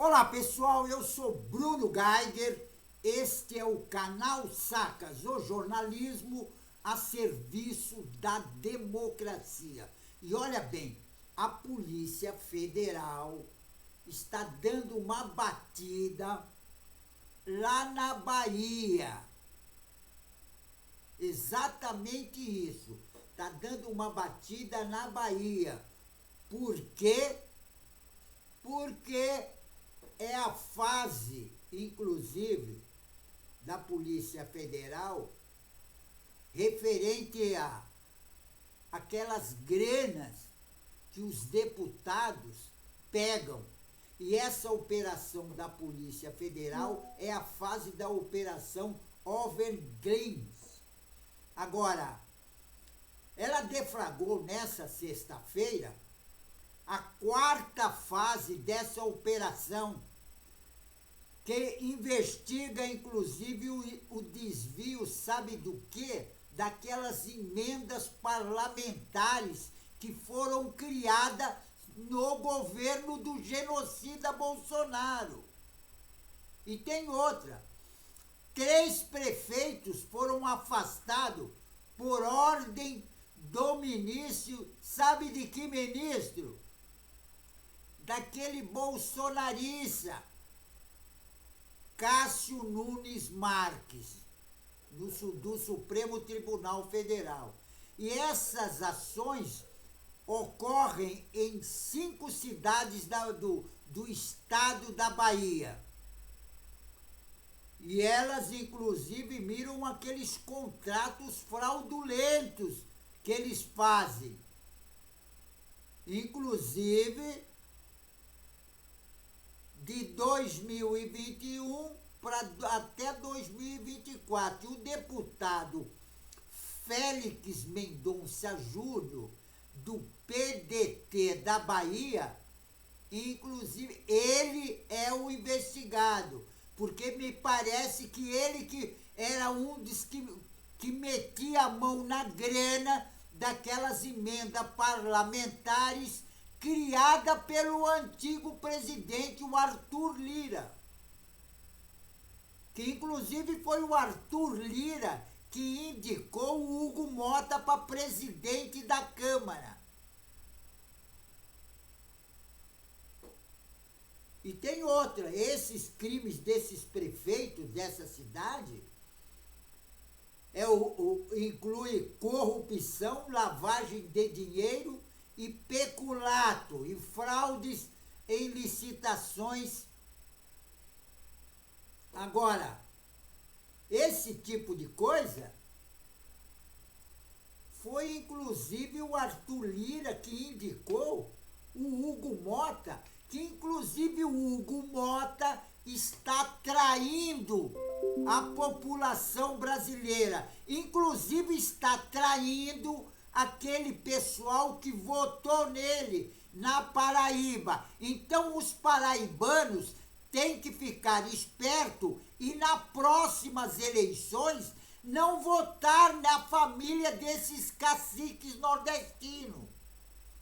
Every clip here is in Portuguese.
Olá pessoal, eu sou Bruno Geiger, este é o canal Sacas, o jornalismo a serviço da democracia. E olha bem, a Polícia Federal está dando uma batida lá na Bahia. Exatamente isso, está dando uma batida na Bahia. Por quê? Porque é a fase, inclusive, da Polícia Federal referente a aquelas grenas que os deputados pegam. E essa operação da Polícia Federal é a fase da Operação Overgreens. Agora, ela deflagrou nessa sexta-feira a quarta fase dessa operação, que investiga inclusive o desvio, sabe do quê? Daquelas emendas parlamentares que foram criadas no governo do genocida Bolsonaro. E tem outra, 3 prefeitos foram afastados por ordem do ministro, sabe de que ministro? Daquele bolsonarista, Cássio Nunes Marques, do Supremo Tribunal Federal. E essas ações ocorrem em 5 cidades do estado da Bahia. E elas, inclusive, miram aqueles contratos fraudulentos que eles fazem. Inclusive, de 2021 até 2024. E o deputado Félix Mendonça Júnior, do PDT da Bahia, inclusive, ele é o investigado, porque me parece que ele que era um dos que metia a mão na grana daquelas emendas parlamentares criada pelo antigo presidente, o Arthur Lira. Que inclusive foi o Arthur Lira que indicou o Hugo Mota para presidente da Câmara. E tem outra, esses crimes desses prefeitos dessa cidade inclui corrupção, lavagem de dinheiro e peculato e fraudes em licitações. Agora, esse tipo de coisa foi inclusive o Arthur Lira que indicou o Hugo Mota, que inclusive o Hugo Mota está traindo a população brasileira, inclusive está traindo aquele pessoal que votou nele na Paraíba. Então os paraibanos têm que ficar espertos e nas próximas eleições não votar na família desses caciques nordestinos.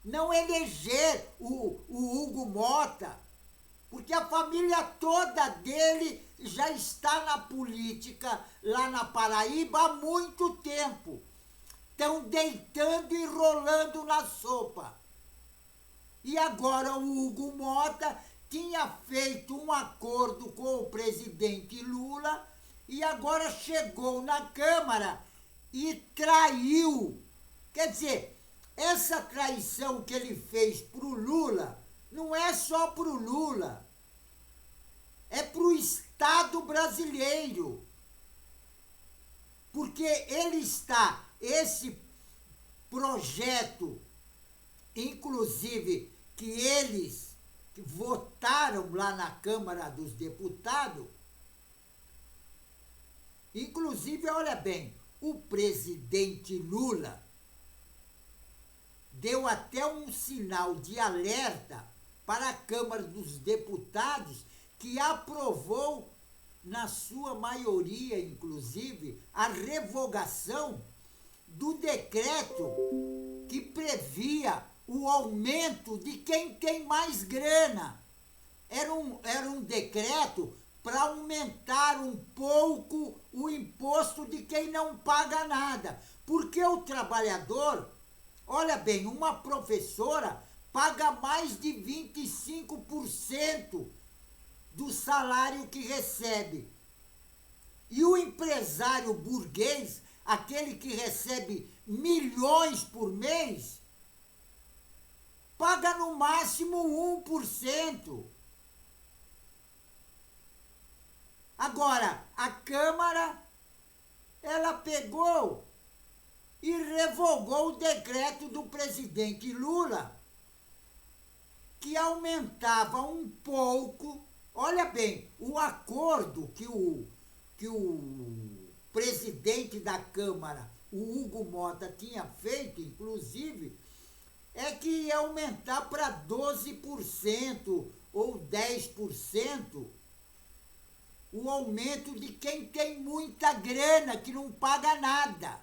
Não eleger o Hugo Mota, porque a família toda dele já está na política lá na Paraíba há muito tempo. Estão deitando e rolando na sopa. E agora o Hugo Mota tinha feito um acordo com o presidente Lula e agora chegou na Câmara e traiu. Quer dizer, essa traição que ele fez para o Lula não é só para o Lula, é para o Estado brasileiro. Porque esse projeto, inclusive, que eles votaram lá na Câmara dos Deputados, inclusive, olha bem, o presidente Lula deu até um sinal de alerta para a Câmara dos Deputados, que aprovou, na sua maioria, inclusive, a revogação do decreto que previa o aumento de quem tem mais grana. era um decreto para aumentar um pouco o imposto de quem não paga nada. Porque o trabalhador, olha bem, uma professora paga mais de 25% do salário que recebe. E o empresário burguês, aquele que recebe milhões por mês, paga no máximo 1%. Agora, a Câmara, ela pegou e revogou o decreto do presidente Lula, que aumentava um pouco. Olha bem, o acordo que o presidente da Câmara, o Hugo Mota, tinha feito, inclusive, é que ia aumentar para 12% ou 10% o aumento de quem tem muita grana, que não paga nada.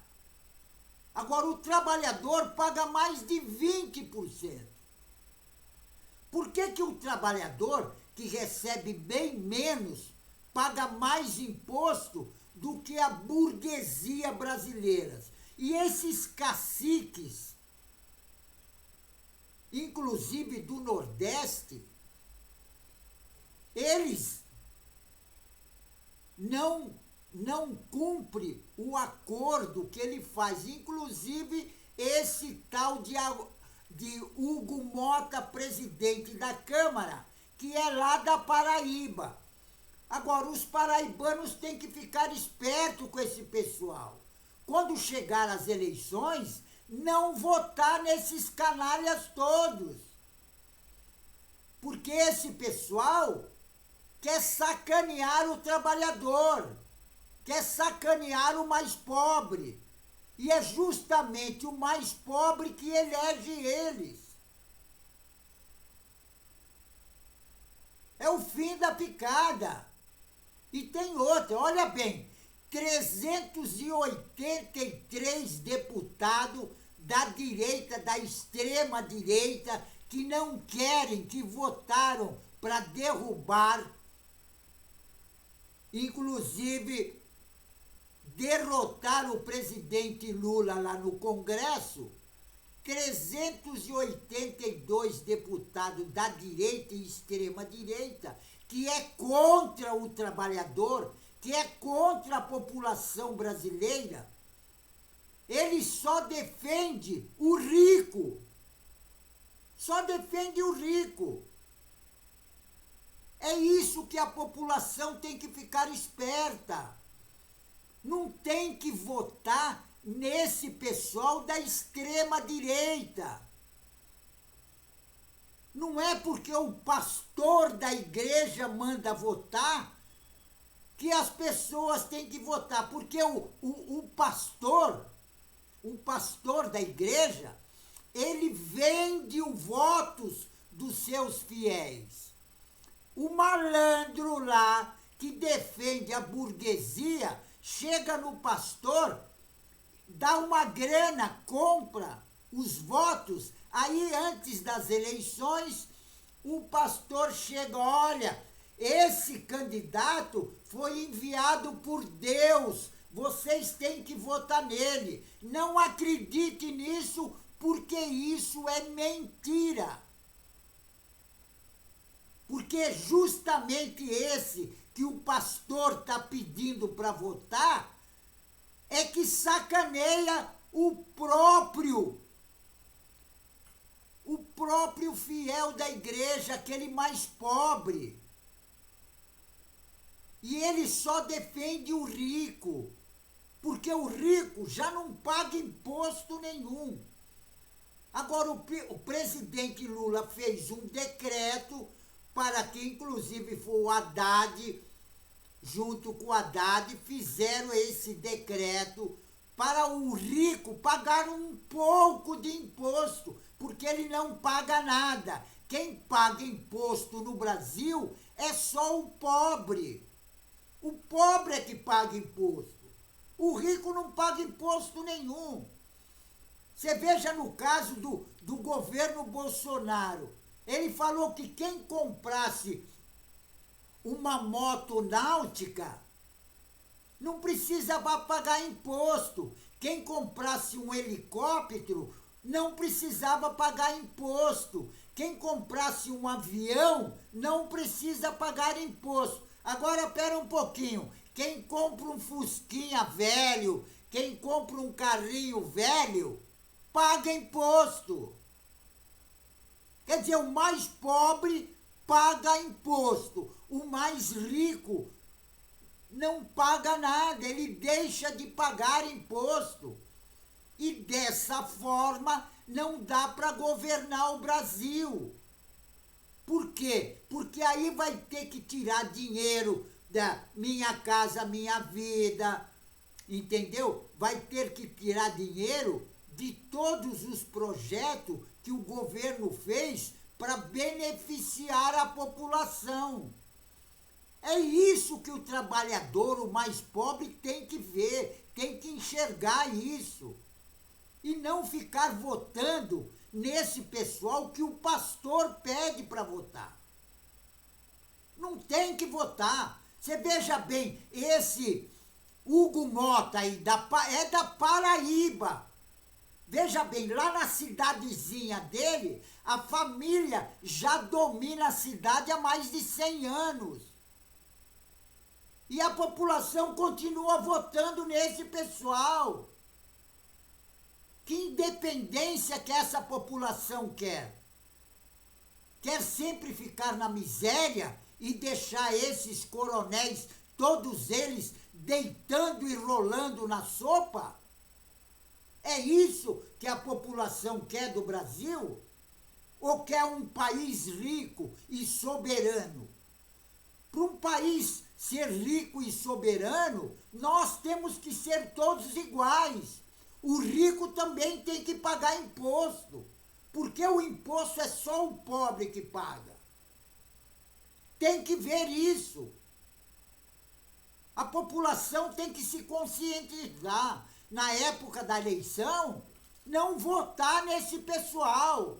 Agora, o trabalhador paga mais de 20%. Por que o trabalhador, que recebe bem menos, paga mais imposto do que a burguesia brasileira? E esses caciques, inclusive do Nordeste, eles não cumprem o acordo que ele faz. Inclusive, esse tal de Hugo Mota, presidente da Câmara, que é lá da Paraíba. Agora, os paraibanos têm que ficar espertos com esse pessoal. Quando chegar as eleições, não votar nesses canalhas todos. Porque esse pessoal quer sacanear o trabalhador, quer sacanear o mais pobre. E é justamente o mais pobre que elege eles. É o fim da picada. E tem outra, olha bem, 383 deputados da direita, da extrema direita, que não querem, que votaram para derrubar, inclusive derrotar o presidente Lula lá no Congresso. 382 deputados da direita e extrema-direita, que é contra o trabalhador, que é contra a população brasileira, ele só defende o rico. Só defende o rico. É isso que a população tem que ficar esperta. Não tem que votar nesse pessoal da extrema-direita. Não é porque o pastor da igreja manda votar que as pessoas têm que votar, porque o pastor da igreja, ele vende os votos dos seus fiéis. O malandro lá, que defende a burguesia, chega no pastor, dá uma grana, compra os votos, aí antes das eleições, o pastor chega, olha, esse candidato foi enviado por Deus, vocês têm que votar nele. Não acredite nisso, porque isso é mentira. Porque é justamente esse que o pastor está pedindo para votar é que sacaneia o próprio fiel da igreja, aquele mais pobre. E ele só defende o rico, porque o rico já não paga imposto nenhum. Agora, o presidente Lula fez um decreto para que, inclusive, foi o Haddad, junto com o Haddad, fizeram esse decreto para o rico pagar um pouco de imposto, porque ele não paga nada. Quem paga imposto no Brasil é só o pobre. O pobre é que paga imposto. O rico não paga imposto nenhum. Você veja no caso do governo Bolsonaro. Ele falou que quem comprasse uma moto náutica, não precisava pagar imposto. Quem comprasse um helicóptero não precisava pagar imposto. Quem comprasse um avião não precisa pagar imposto. Agora, espera um pouquinho. Quem compra um fusquinha velho, quem compra um carrinho velho, paga imposto. Quer dizer, o mais pobre paga imposto. O mais rico não paga nada, ele deixa de pagar imposto. E dessa forma não dá para governar o Brasil. Por quê? Porque aí vai ter que tirar dinheiro da Minha Casa Minha Vida, entendeu? Vai ter que tirar dinheiro de todos os projetos que o governo fez para beneficiar a população. É isso que o trabalhador, o mais pobre, tem que ver, tem que enxergar isso. E não ficar votando nesse pessoal que o pastor pede para votar. Não tem que votar. Você veja bem, esse Hugo Mota aí é da Paraíba. Veja bem, lá na cidadezinha dele, a família já domina a cidade há mais de 100 anos. E a população continua votando nesse pessoal. Que independência que essa população quer? Quer sempre ficar na miséria e deixar esses coronéis, todos eles, deitando e rolando na sopa? É isso que a população quer do Brasil? Ou quer um país rico e soberano? Para um país ser rico e soberano, nós temos que ser todos iguais. O rico também tem que pagar imposto, porque o imposto é só o pobre que paga. Tem que ver isso. A população tem que se conscientizar. Na época da eleição, não votar nesse pessoal.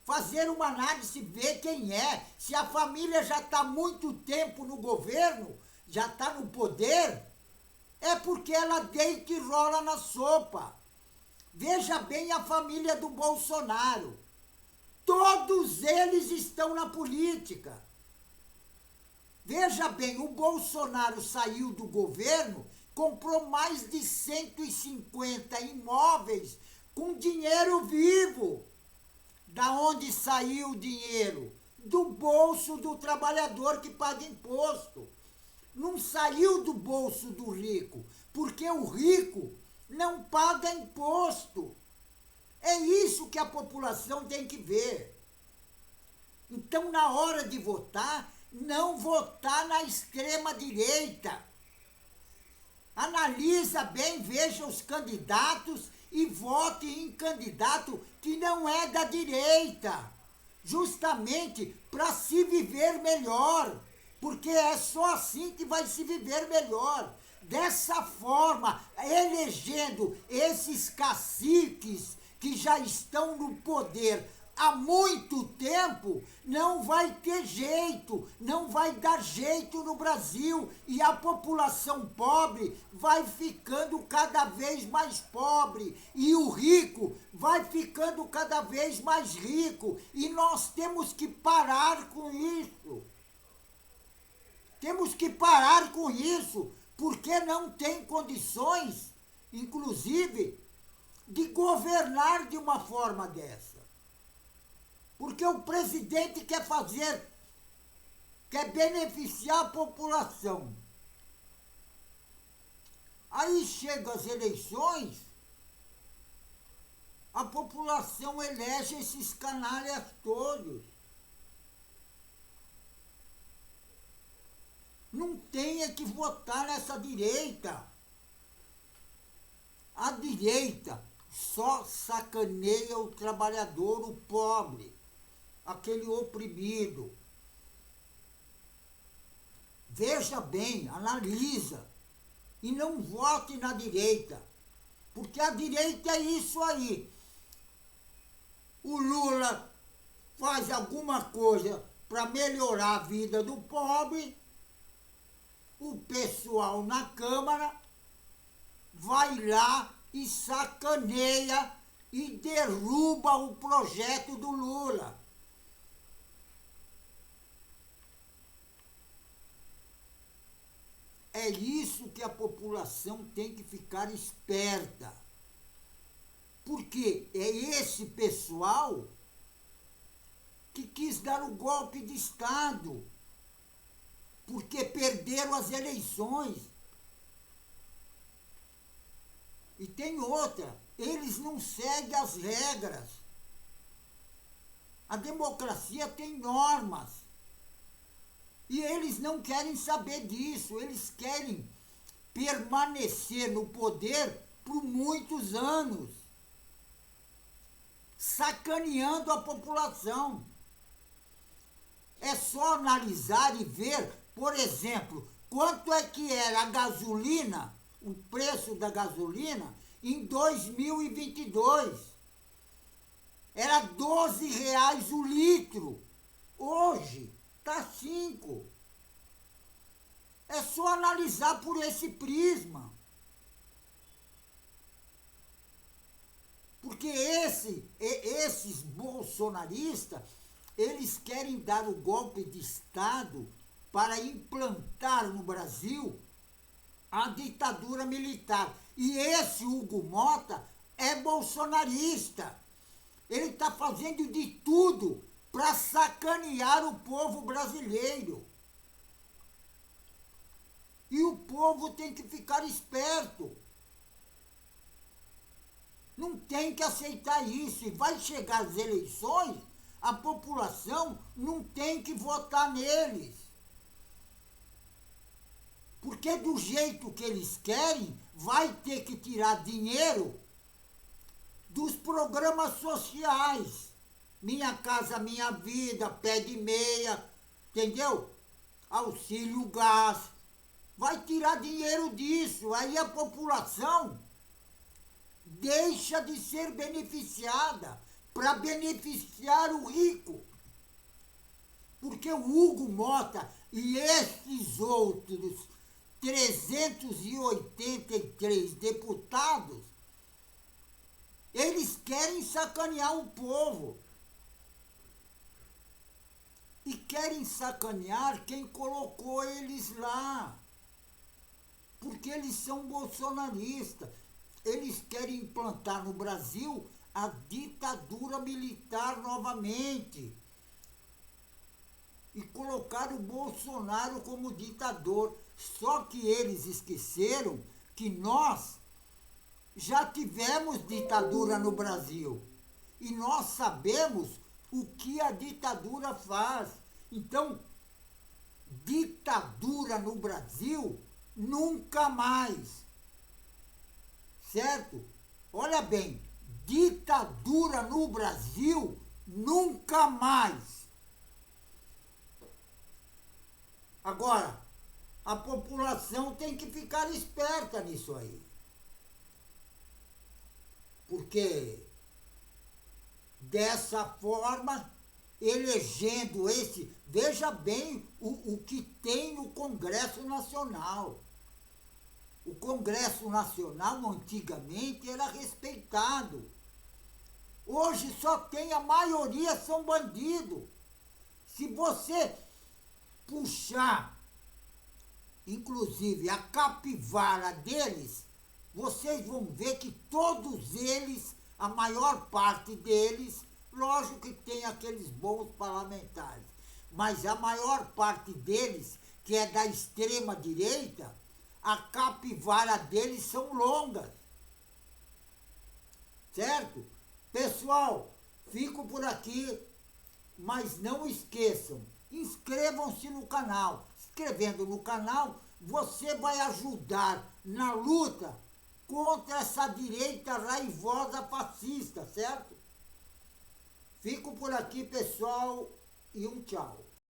Fazer uma análise, ver quem é. Se a família já está há muito tempo no governo, já está no poder, é porque ela deita e rola na sopa. Veja bem a família do Bolsonaro. Todos eles estão na política. Veja bem, o Bolsonaro saiu do governo, comprou mais de 150 imóveis com dinheiro vivo. Da onde saiu o dinheiro? Do bolso do trabalhador que paga imposto. Não saiu do bolso do rico, porque o rico não paga imposto. É isso que a população tem que ver. Então, na hora de votar, não votar na extrema-direita. Analisa bem, veja os candidatos e vote em candidato que não é da direita, justamente para se viver melhor, porque é só assim que vai se viver melhor. Dessa forma, elegendo esses caciques que já estão no poder há muito tempo, não vai ter jeito, não vai dar jeito no Brasil e a população pobre vai ficando cada vez mais pobre e o rico vai ficando cada vez mais rico e nós temos que parar com isso. Temos que parar com isso, porque não tem condições, inclusive, de governar de uma forma dessa. Porque o presidente quer beneficiar a população. Aí chegam as eleições, a população elege esses canalhas todos. Não tem que votar nessa direita. A direita só sacaneia o trabalhador, o pobre, aquele oprimido. Veja bem, analisa e não vote na direita, porque a direita é isso aí. O Lula faz alguma coisa para melhorar a vida do pobre, o pessoal na Câmara vai lá e sacaneia e derruba o projeto do Lula. É isso que a população tem que ficar esperta. Porque é esse pessoal que quis dar o golpe de Estado, porque perderam as eleições. E tem outra, eles não seguem as regras. A democracia tem normas. E eles não querem saber disso, eles querem permanecer no poder por muitos anos, sacaneando a população. É só analisar e ver, por exemplo, quanto é que era a gasolina, o preço da gasolina, em 2022. Era R$12 o litro. Hoje está 5. É só analisar por esse prisma. Porque esses bolsonaristas, eles querem dar o golpe de Estado para implantar no Brasil a ditadura militar. E esse Hugo Mota é bolsonarista. Ele está fazendo de tudo para sacanear o povo brasileiro. E o povo tem que ficar esperto. Não tem que aceitar isso. E vai chegar as eleições, a população não tem que votar neles. Porque do jeito que eles querem, vai ter que tirar dinheiro dos programas sociais. Minha Casa Minha Vida, Pé de Meia, entendeu? Auxílio Gás. Vai tirar dinheiro disso. Aí a população deixa de ser beneficiada para beneficiar o rico. Porque o Hugo Mota e esses outros 383 deputados, eles querem sacanear o povo. E querem sacanear quem colocou eles lá. Porque eles são bolsonaristas. Eles querem implantar no Brasil a ditadura militar novamente. E colocar o Bolsonaro como ditador. Só que eles esqueceram que nós já tivemos ditadura no Brasil. E nós sabemos o que a ditadura faz. Então, ditadura no Brasil, nunca mais. Certo? Olha bem, ditadura no Brasil, nunca mais. Agora, a população tem que ficar esperta nisso aí. Porque dessa forma, elegendo esse... Veja bem o que tem no Congresso Nacional. O Congresso Nacional, antigamente, era respeitado. Hoje só tem, a maioria são bandidos. Se você puxar, inclusive, a capivara deles, vocês vão ver que todos eles, a maior parte deles, lógico que tem aqueles bons parlamentares, mas a maior parte deles, que é da extrema-direita, a capivara deles são longas. Certo? Pessoal, fico por aqui, mas não esqueçam, inscrevam-se no canal. Inscrevendo no canal, você vai ajudar na luta contra essa direita raivosa fascista, certo? Fico por aqui, pessoal, e um tchau.